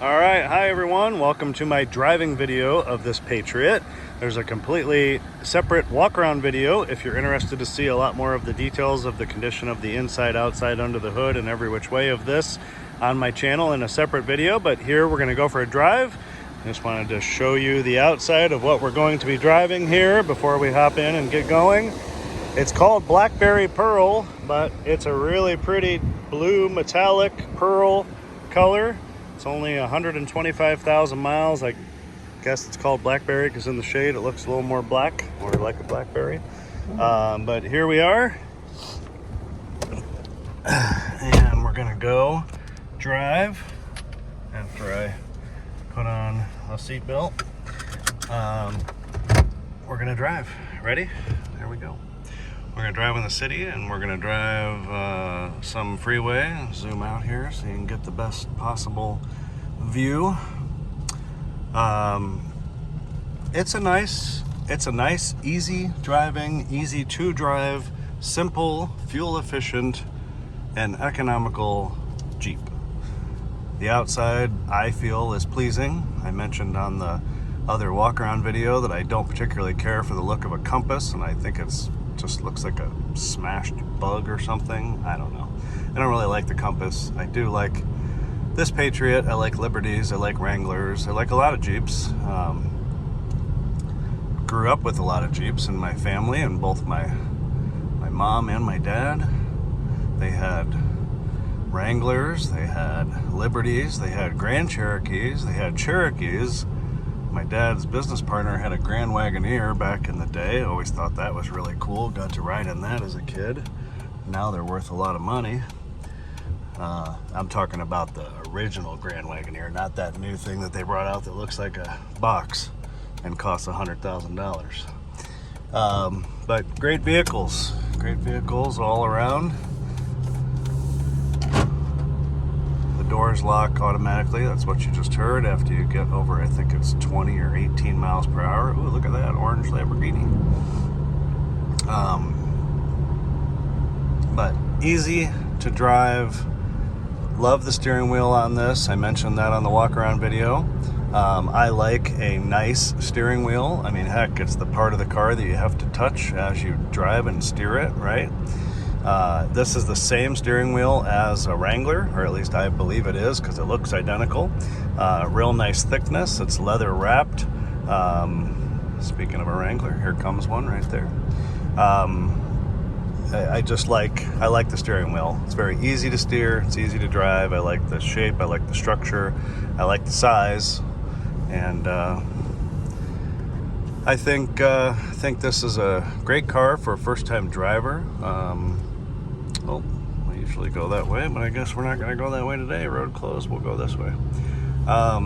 Alright, hi everyone, welcome to my driving video of this Patriot. There's a completely separate walk-around video if you're interested to see a lot more of the details of the condition of the inside, outside, under the hood, and every which way of this on my channel in a separate video. But here we're going to go for a drive. I just wanted to show you the outside of what we're going to be driving here before we hop in and get going. It's called Blackberry Pearl, but it's a really pretty blue metallic pearl color. It's only 125,000 miles. I guess it's called blackberry because in the shade it looks a little more black, or like a blackberry. But here we are. And we're gonna go drive after I put on a seatbelt. We're gonna drive. Ready? There we go. We're gonna drive in the city, and we're gonna drive some freeway. Zoom out here so you can get the best possible view. It's a nice, easy driving, easy to drive, simple, fuel efficient, and economical Jeep. The outside, I feel, is pleasing. I mentioned on the other walk-around video that I don't particularly care for the look of a compass, and I think it's just looks like a smashed bug or something. I don't know. I don't really like the compass. I do like this Patriot. I like Liberties. I like Wranglers. I like a lot of Jeeps. Grew up with a lot of Jeeps in my family, and both my mom and my dad, they had Wranglers, they had Liberties, they had Grand Cherokees, they had Cherokees. My dad's business partner had a Grand Wagoneer back in the day. I always thought that was really cool. Got to ride in that as a kid. Now they're worth a lot of money. I'm talking about the original Grand Wagoneer, not that new thing that they brought out that looks like a box and costs $100,000. But great vehicles all around. Doors lock automatically. That's what you just heard after you get over, I think it's 20 or 18 miles per hour. Ooh, look at that orange Lamborghini. But easy to drive. Love the steering wheel on this. I mentioned that on the walk around video. I like a nice steering wheel. I mean, heck, it's the part of the car that you have to touch as you drive and steer it, right? This is the same steering wheel as a Wrangler, or at least I believe it is because it looks identical. Real nice thickness. It's leather wrapped. Speaking of a Wrangler, here comes one right there. I like the steering wheel. It's very easy to steer. It's easy to drive. I like the shape. I like the structure. I like the size. And I think this is a great car for a first-time driver. Well, I usually go that way, but I guess we're not going to go that way today. Road closed. We'll go this way. I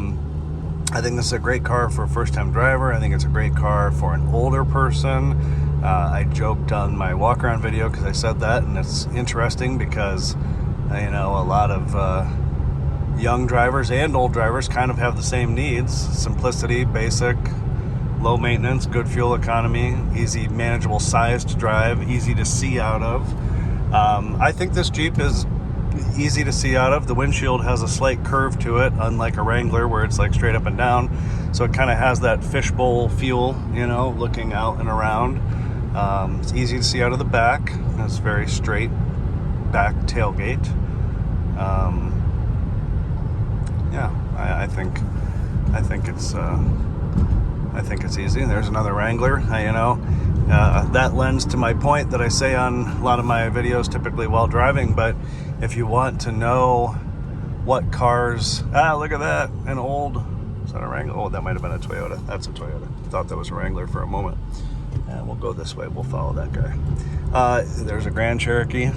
think this is a great car for a first-time driver. I think it's a great car for an older person. I joked on my walk-around video because I said that, and it's interesting because, you know, a lot of young drivers and old drivers kind of have the same needs. Simplicity, basic, low maintenance, good fuel economy, easy, manageable size to drive, easy to see out of. I think this Jeep is easy to see out of. The windshield has a slight curve to it, unlike a Wrangler where it's like straight up and down. So it kind of has that fishbowl feel, you know, looking out and around. It's easy to see out of the back. It's very straight back tailgate. Yeah, I think it's easy. There's another Wrangler. That lends to my point that I say on a lot of my videos typically while driving, but if you want to know what cars... look at that, an old... Is that a Wrangler? Oh, that might have been a Toyota. That's a Toyota. Thought that was a Wrangler for a moment. We'll go this way. We'll follow that guy. There's a Grand Cherokee.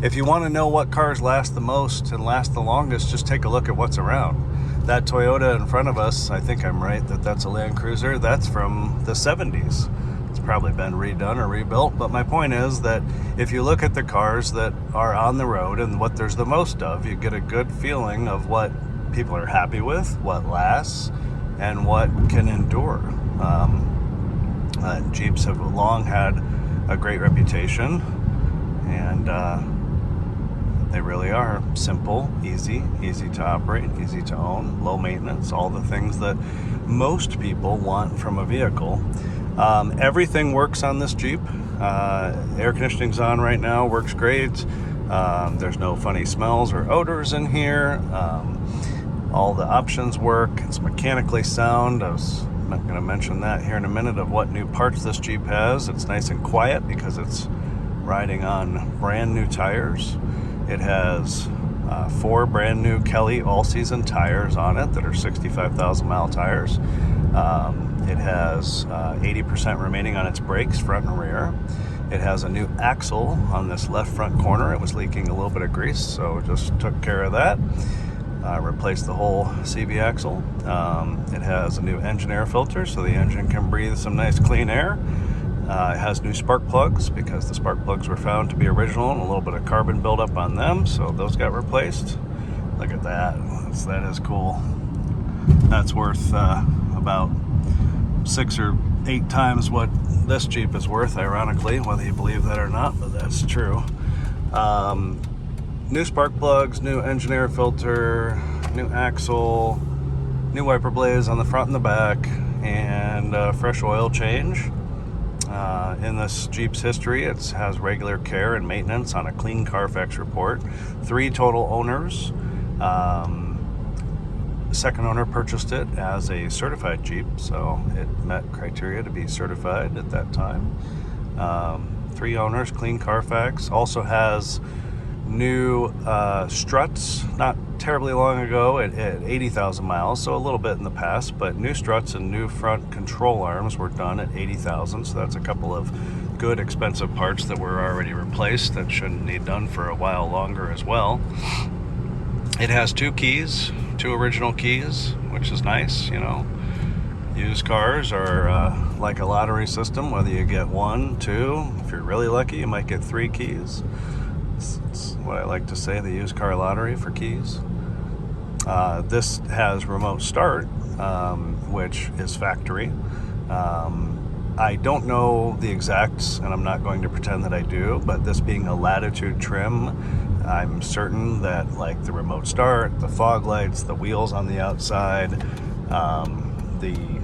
If you want to know what cars last the most and last the longest, just take a look at what's around. That Toyota in front of us, I think I'm right that that's a Land Cruiser. That's from the 70s. It's probably been redone or rebuilt, but my point is that if you look at the cars that are on the road and what there's the most of, you get a good feeling of what people are happy with, what lasts, and what can endure. Jeeps have long had a great reputation, and They really are simple, easy to operate, easy to own, low maintenance, all the things that most people want from a vehicle. Everything works on this Jeep. Air conditioning's on right now, works great. There's no funny smells or odors in here. All the options work. It's mechanically sound. I'm going to mention that here in a minute of what new parts this Jeep has. It's nice and quiet because it's riding on brand new tires. It has 4 brand new Kelly all-season tires on it that are 65,000 mile tires. It has 80% remaining on its brakes, front and rear. It has a new axle on this left front corner. It was leaking a little bit of grease, so just took care of that. Replaced the whole CV axle. It has a new engine air filter so the engine can breathe some nice clean air. It has new spark plugs because the spark plugs were found to be original and a little bit of carbon buildup on them, so those got replaced. Look at that. That is cool. That's worth about 6 or 8 times what this Jeep is worth, ironically, whether you believe that or not, but that's true. New spark plugs, new engine air filter, new axle, new wiper blades on the front and the back, and fresh oil change. In this Jeep's history, it has regular care and maintenance on a clean Carfax report. 3 total owners. Second owner purchased it as a certified Jeep, so it met criteria to be certified at that time. 3 owners, clean Carfax. Also has new struts, not terribly long ago at 80,000 miles, so a little bit in the past, but new struts and new front control arms were done at 80,000, so that's a couple of good expensive parts that were already replaced that shouldn't need done for a while longer as well. It has 2 keys, 2 original keys, which is nice, you know. Used cars are like a lottery system, whether you get 1, 2, if you're really lucky you might get 3 keys. It's what I like to say, the used car lottery for keys. This has remote start, which is factory. I don't know the exacts, and I'm not going to pretend that I do, but this being a Latitude trim, I'm certain that like the remote start, the fog lights, the wheels on the outside, the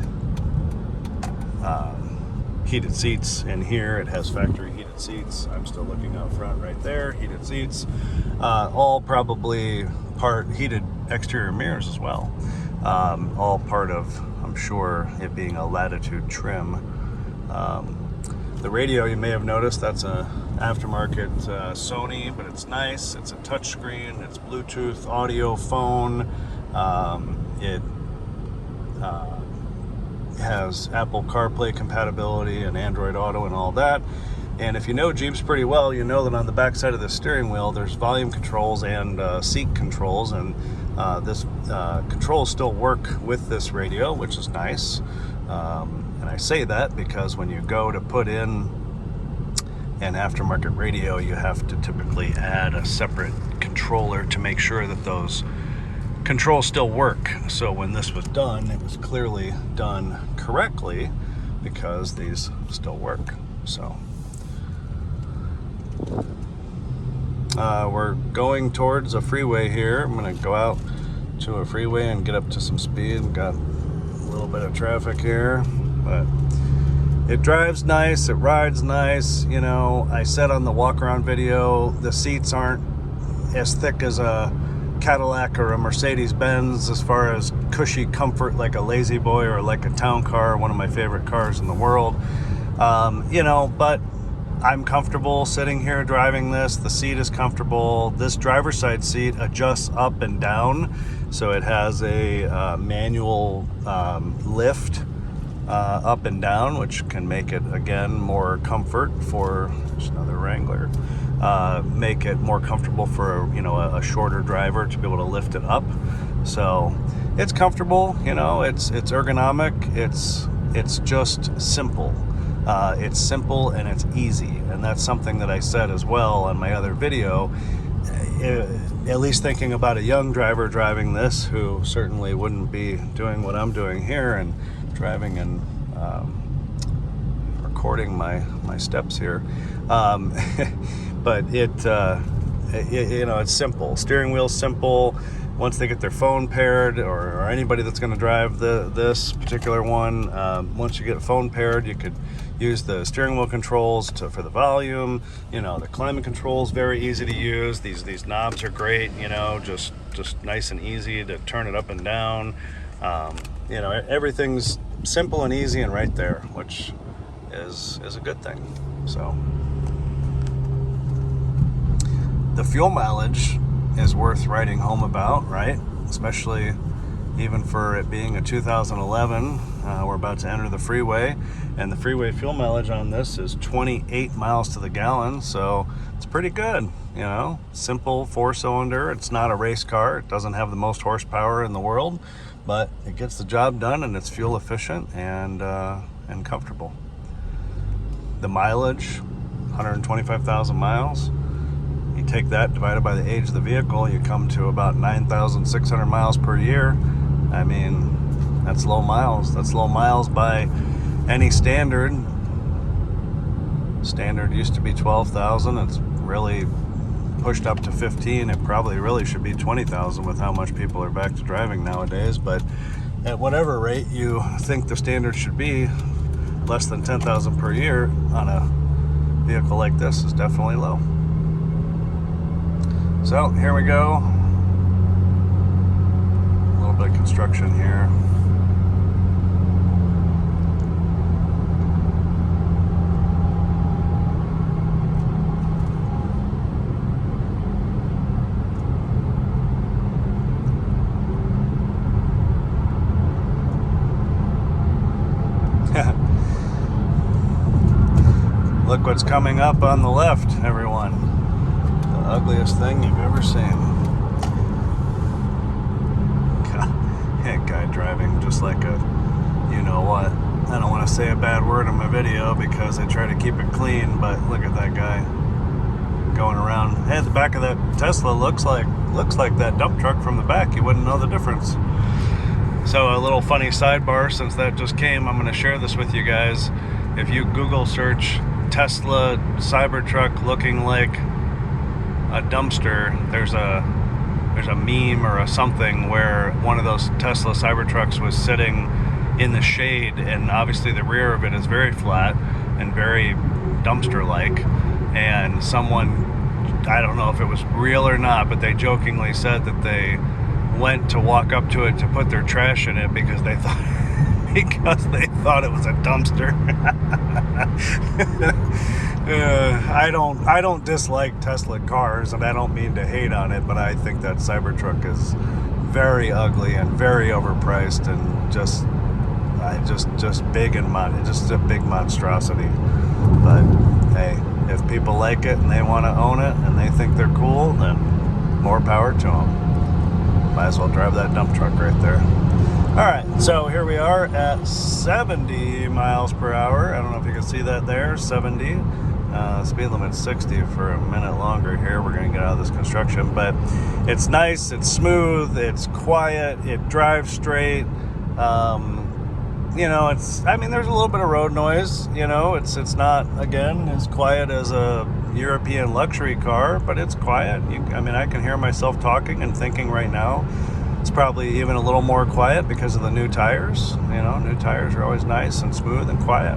heated seats in here, it has factory heated seats. I'm still looking out front right there, heated seats, all probably part heated exterior mirrors as well, all part of, I'm sure, it being a Latitude trim. The radio, you may have noticed, that's a aftermarket Sony, but it's nice. It's a touchscreen, it's Bluetooth audio phone. It has Apple CarPlay compatibility and Android Auto and all that. And if you know Jeeps pretty well, you know that on the back side of the steering wheel there's volume controls and seat controls, and this controls still work with this radio, which is nice. And I say that because when you go to put in an aftermarket radio, you have to typically add a separate controller to make sure that those controls still work. So when this was done, it was clearly done correctly because these still work. So we're going towards a freeway here. I'm going to go out to a freeway and get up to some speed. We've got a little bit of traffic here, but it drives nice, it rides nice. You know, I said on the walk around video, the seats aren't as thick as a Cadillac or a Mercedes-Benz as far as cushy comfort like a Lazy Boy or like a town car, one of my favorite cars in the world. You know, but I'm comfortable sitting here driving this. The seat is comfortable. This driver's side seat adjusts up and down, so it has a manual lift up and down, which can make it, again, more comfort for, there's another Wrangler, make it more comfortable for, you know, a shorter driver to be able to lift it up. So it's comfortable, you know, it's ergonomic, it's just simple. It's simple and it's easy, and that's something that I said as well on my other video. At least thinking about a young driver driving this, who certainly wouldn't be doing what I'm doing here and driving and recording my steps here. But you know, it's simple. Steering wheel's simple. Once they get their phone paired, or anybody that's going to drive this particular one, once you get phone paired, you could use the steering wheel controls for the volume. You know, the climate controls very easy to use. These knobs are great. You know, just nice and easy to turn it up and down. You know, everything's simple and easy and right there, which is a good thing. So the fuel mileage is worth writing home about, right? Especially even for it being a 2011. We're about to enter the freeway, and the freeway fuel mileage on this is 28 miles to the gallon, so it's pretty good. You know, simple 4-cylinder. It's not a race car. It doesn't have the most horsepower in the world, but it gets the job done, and it's fuel efficient and comfortable. The mileage, 125,000 miles. You take that divided by the age of the vehicle, you come to about 9,600 miles per year. I mean, that's low miles. That's low miles by any standard. Standard used to be 12,000. It's really pushed up to 15. It probably really should be 20,000 with how much people are back to driving nowadays. But at whatever rate you think the standard should be, less than 10,000 per year on a vehicle like this is definitely low. So here we go. A little bit of construction here. Look what's coming up on the left, everyone. Ugliest thing you've ever seen. Guy driving just like a you know what. I don't want to say a bad word in my video because I try to keep it clean, but look at that guy going around. Hey, the back of that Tesla looks like that dump truck from the back. You wouldn't know the difference. So a little funny sidebar, since that just came, I'm going to share this with you guys. If you Google search Tesla Cybertruck looking like a dumpster, there's a meme or a something where one of those Tesla Cybertrucks was sitting in the shade, and obviously the rear of it is very flat and very dumpster-like, and someone, I don't know if it was real or not, but they jokingly said that they went to walk up to it to put their trash in it because they thought it was a dumpster. I don't dislike Tesla cars, and I don't mean to hate on it, but I think that Cybertruck is very ugly and very overpriced, and just big and just a big monstrosity. But hey, if people like it and they want to own it and they think they're cool, then more power to them. Might as well drive that dump truck right there. Alright, so here we are at 70 miles per hour. I don't know if you can see that there, 70. Speed limit's 60 for a minute longer here. We're going to get out of this construction, but it's nice, it's smooth, it's quiet, it drives straight. You know, there's a little bit of road noise. You know, it's not, again, as quiet as a European luxury car, but it's quiet. I can hear myself talking and thinking right now. It's probably even a little more quiet because of the new tires. You know, new tires are always nice and smooth and quiet.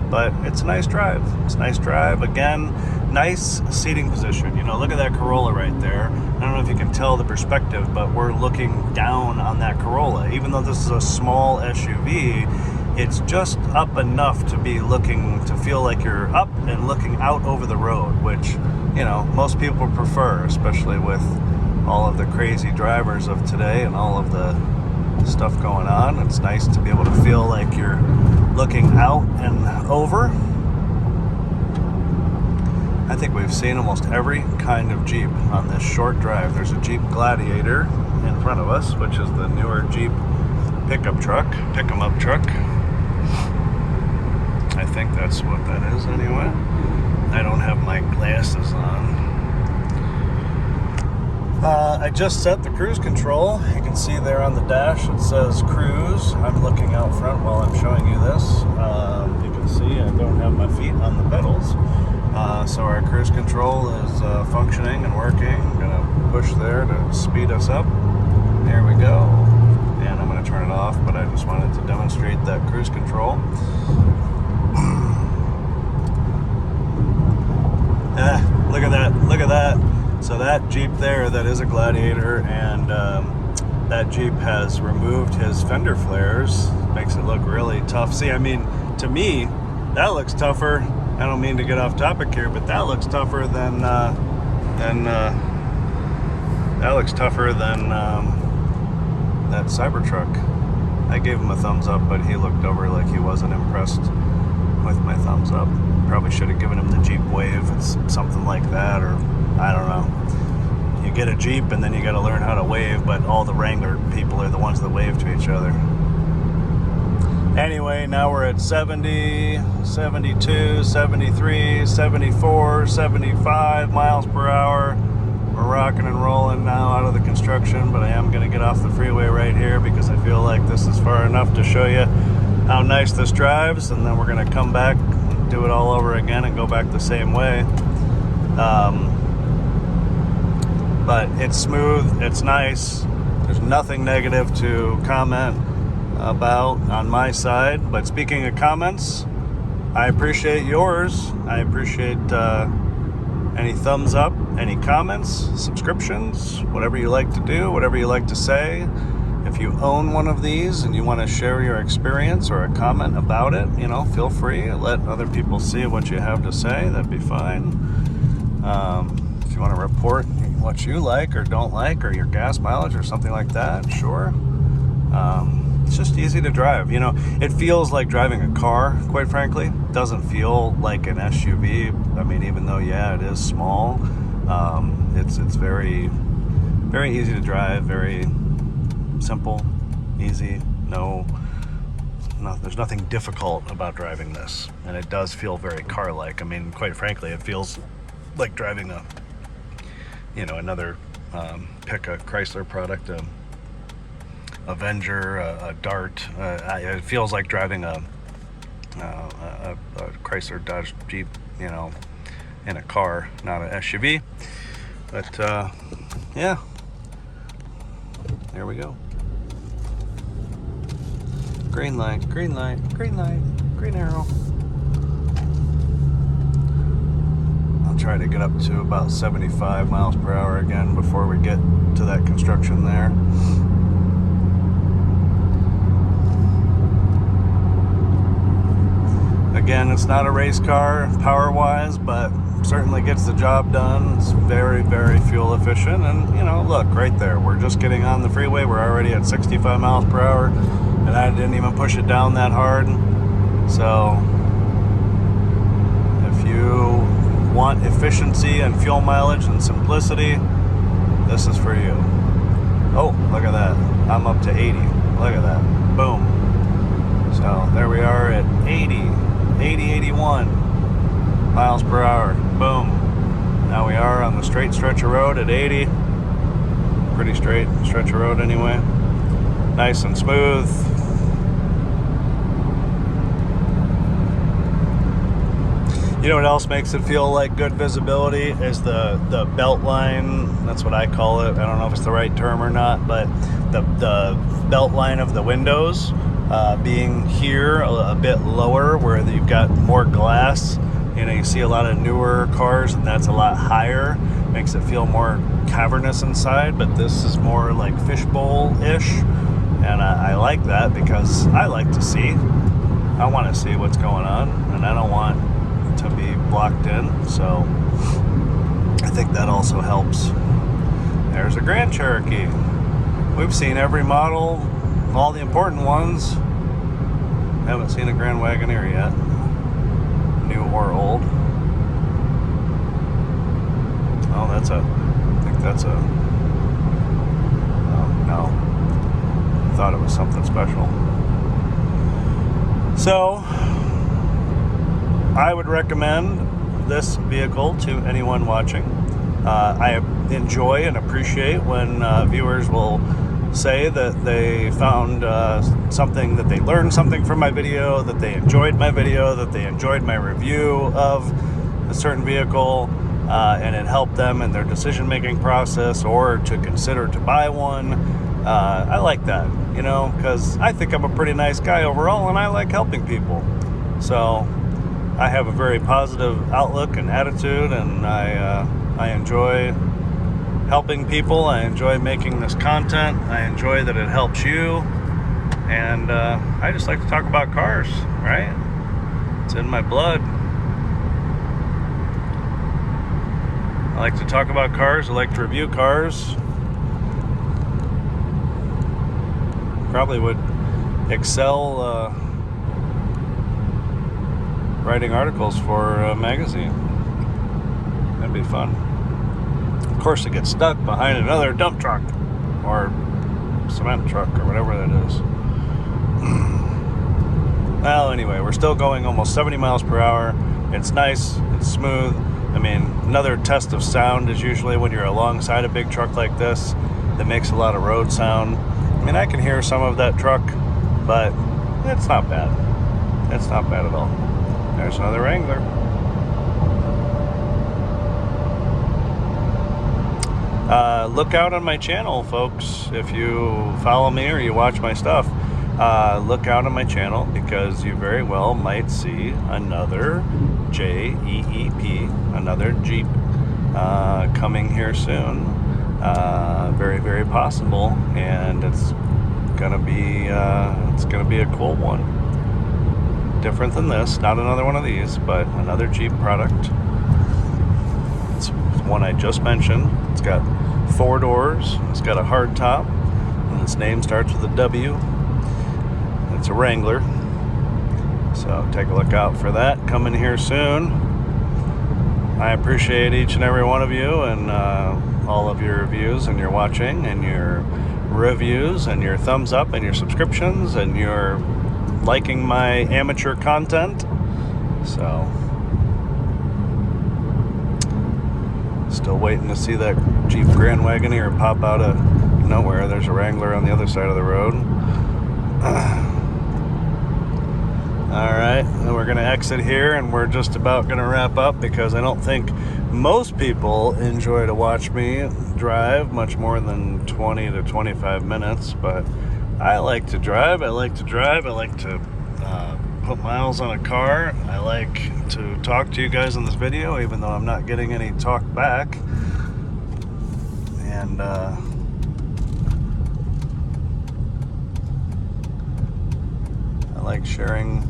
But it's a nice drive. It's a nice drive. Again, nice seating position. You know, look at that Corolla right there. I don't know if you can tell the perspective, but we're looking down on that Corolla. Even though this is a small SUV, it's just up enough to feel like you're up and looking out over the road, which, you know, most people prefer, especially with all of the crazy drivers of today and all of the stuff going on. It's nice to be able to feel like you're looking out and over. I think we've seen almost every kind of Jeep on this short drive. There's a Jeep Gladiator in front of us, which is the newer Jeep pickup truck, pick-em-up truck. I think that's what that is anyway. I don't have my glasses on. I just set the cruise control. You can see there on the dash it says cruise. I'm looking out front while I'm showing you this. You can see I don't have my feet on the pedals. So our cruise control is functioning and working. I'm going to push there to speed us up. There we go. And I'm going to turn it off, but I just wanted to demonstrate that cruise control. Look at that. Look at that. So that Jeep there, that is a Gladiator, and that Jeep has removed his fender flares. Makes it look really tough. See, I mean, to me, that looks tougher. I don't mean to get off topic here, but that looks tougher than that Cybertruck. I gave him a thumbs up, but he looked over like he wasn't impressed with my thumbs up. Probably should have given him the Jeep Wave. It's something like that, or I don't know. You get a Jeep and then you got to learn how to wave, but all the Wrangler people are the ones that wave to each other. Anyway, now we're at 70, 72, 73, 74, 75 miles per hour. We're rocking and rolling now out of the construction, but I am going to get off the freeway right here because I feel like this is far enough to show you how nice this drives, and then we're going to come back, do it all over again, and go back the same way. But it's smooth, it's nice. There's nothing negative to comment about on my side. But speaking of comments, I appreciate yours. I appreciate any thumbs up, any comments, subscriptions, whatever you like to do, whatever you like to say. If you own one of these and you want to share your experience or a comment about it, you know, feel free. Let other people see what you have to say. That'd be fine. If you want to report what you like or don't like, or your gas mileage or something like that, sure. It's just easy to drive. You know, it feels like driving a car, quite frankly. It doesn't feel like an SUV. I mean, even though, yeah, it is small, it's very, very easy to drive, very simple, easy. There's nothing difficult about driving this, and it does feel very car-like. I mean, quite frankly, it feels like driving another pick a Chrysler product, Avenger, a Dart. It feels like driving a Chrysler Dodge Jeep, in a car, not an SUV. But yeah, there we go. Green light, green light, green light, green arrow. I'll try to get up to about 75 miles per hour again before we get to that construction there. Again, it's not a race car power-wise, but certainly gets the job done. It's very, very fuel efficient. And, look, right there. We're just getting on the freeway. We're already at 65 miles per hour, and I didn't even push it down that hard. So, if you want efficiency and fuel mileage and simplicity, this is for you. Oh, look at that. I'm up to 80. Look at that. Boom. So, there we are at 81 miles per hour. Boom. Now we are on the straight stretch of road at 80. Pretty straight stretch of road anyway. Nice and smooth. You know what else makes it feel like good visibility is the belt line. That's what I call it. I don't know if it's the right term or not, but the belt line of the windows being here a bit lower, where you've got more glass. You see a lot of newer cars, and that's a lot higher. Makes it feel more cavernous inside, but this is more like fishbowl-ish, and I like that because I like to see. I want to see what's going on, and I don't want to be blocked in, so I think that also helps. There's a Grand Cherokee. We've seen every model, all the important ones. Haven't seen a Grand Wagoneer yet, new or old. Oh, I think that's a, oh, no. Thought it was something special. So, I would recommend this vehicle to anyone watching. I enjoy and appreciate when viewers will say that they found something, that they learned something from my video, that they enjoyed my video, that they enjoyed my review of a certain vehicle and it helped them in their decision-making process, or to consider to buy one. I like that, you know, because I think I'm a pretty nice guy overall, and I like helping people. So I have a very positive outlook and attitude, and I enjoy helping people. I enjoy making this content. I enjoy that it helps you. And I just like to talk about cars, right? It's in my blood. I like to talk about cars. I like to review cars. Probably would excel writing articles for a magazine. That'd be fun. Of course, it gets stuck behind another dump truck or cement truck or whatever that is. Well, anyway, we're still going almost 70 miles per hour. It's nice, it's smooth. I mean, another test of sound is usually when you're alongside a big truck like this that makes a lot of road sound. I mean, I can hear some of that truck, but it's not bad. It's not bad at all. There's another Wrangler. Look out on my channel, folks. If you follow me or you watch my stuff, look out on my channel, because you very well might see another JEEP, another Jeep, coming here soon. Very, very possible, and it's gonna be a cool one. Different than this, not another one of these, but another Jeep product. It's one I just mentioned. It's got 4 doors. It's got a hard top, and its name starts with a W. It's a Wrangler, so take a look out for that coming here soon. I appreciate each and every one of you, and all of your reviews and your watching and your reviews and your thumbs up and your subscriptions and your liking my amateur content. So still waiting to see that Jeep Grand Wagoneer pop out of nowhere. There's a Wrangler on the other side of the road. Alright, and we're going to exit here, and we're just about going to wrap up, because I don't think most people enjoy to watch me drive much more than 20 to 25 minutes, but I like to drive. I like to put miles on a car. I like to talk to you guys in this video, even though I'm not getting any talk back. And I like sharing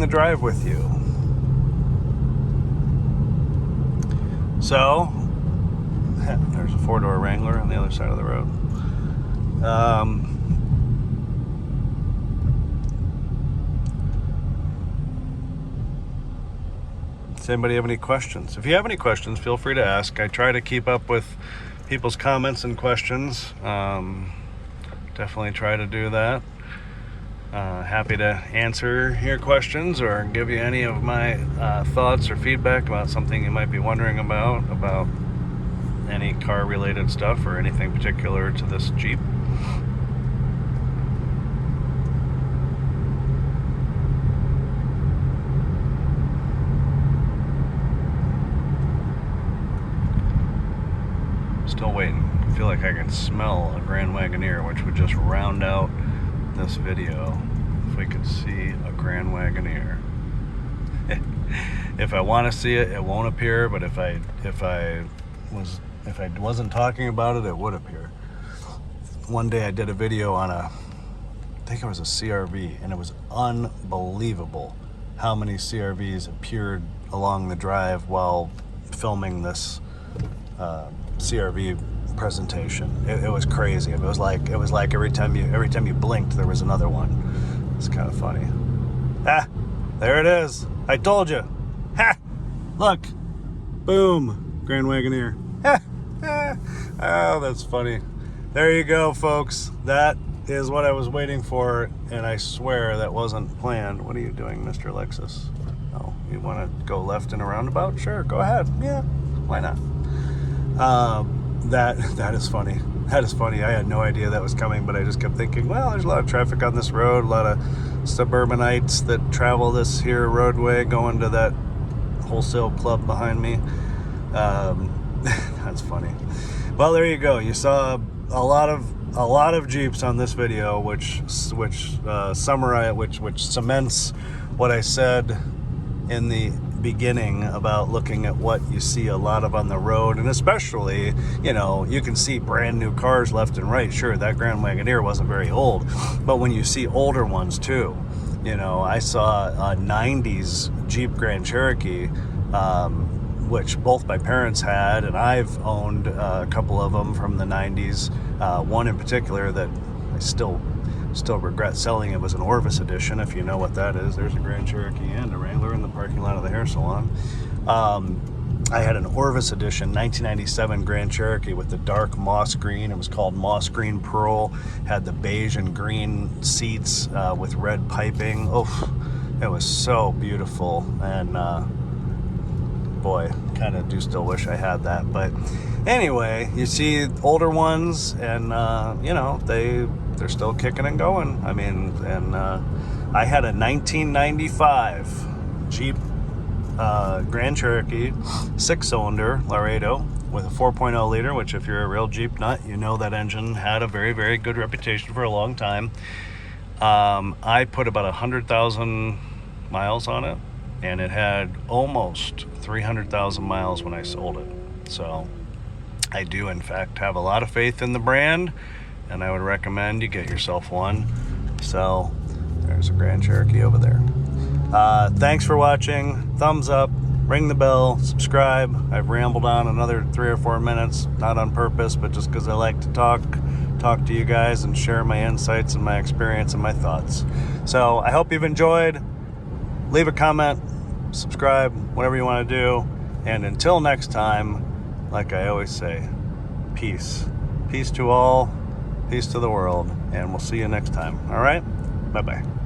the drive with you. So there's a 4-door Wrangler on the other side of the road. Does anybody have any questions? If you have any questions, feel free to ask. I try to keep up with people's comments and questions. Definitely try to do that. Happy to answer your questions or give you any of my thoughts or feedback about something you might be wondering about any car related stuff or anything particular to this Jeep. Still waiting. I feel like I can smell a Grand Wagoneer, which would just round out this video if we could see a Grand Wagoneer. If I want to see it, it won't appear, but if I wasn't talking about it, it would appear. One day I did a video on I think it was a CRV, and it was unbelievable how many CRVs appeared along the drive while filming this CRV presentation. It was crazy. It was like every time you blinked, there was another one. It's kind of funny. Ah, there it is. I told you. Ha! Look, boom, Grand Wagoneer. Ha! Oh, that's funny. There you go, folks. That is what I was waiting for, and I swear that wasn't planned. What are you doing, Mr. Lexus? Oh, you want to go left in a roundabout? Sure, go ahead. Yeah, why not? That is funny. That is funny. I had no idea that was coming, but I just kept thinking, well, there's a lot of traffic on this road, a lot of suburbanites that travel this here roadway going to that wholesale club behind me. That's funny. Well, there you go. You saw a lot of Jeeps on this video, which summarize, which cements what I said in the beginning about looking at what you see a lot of on the road. And especially, you know, you can see brand new cars left and right. Sure, that Grand Wagoneer wasn't very old, but when you see older ones too, you know, I saw a 90s Jeep Grand Cherokee, which both my parents had, and I've owned a couple of them from the 90s. One in particular that I still regret selling. It was an Orvis edition, if you know what that is. There's a Grand Cherokee and a Wrangler in the parking lot of the hair salon. I had an Orvis edition 1997 Grand Cherokee with the dark moss green. It was called Moss Green Pearl. Had the beige and green seats with red piping. Oh, it was so beautiful. And boy, kind of do still wish I had that. But anyway, you see older ones, and you know, they're still kicking and going. I mean, and I had a 1995 Jeep Grand Cherokee 6-cylinder Laredo with a 4.0 liter, which if you're a real Jeep nut, you know that engine had a very, very good reputation for a long time. I put about 100,000 miles on it, and it had almost 300,000 miles when I sold it. So I do, in fact, have a lot of faith in the brand, and I would recommend you get yourself one. So there's a Grand Cherokee over there. Thanks for watching. Thumbs up, ring the bell, subscribe. I've rambled on another 3 or 4 minutes, not on purpose, but just because I like to talk to you guys and share my insights and my experience and my thoughts. So I hope you've enjoyed. Leave a comment, subscribe, whatever you want to do. And until next time, like I always say, peace. Peace to all, peace to the world, and we'll see you next time. All right? Bye-bye.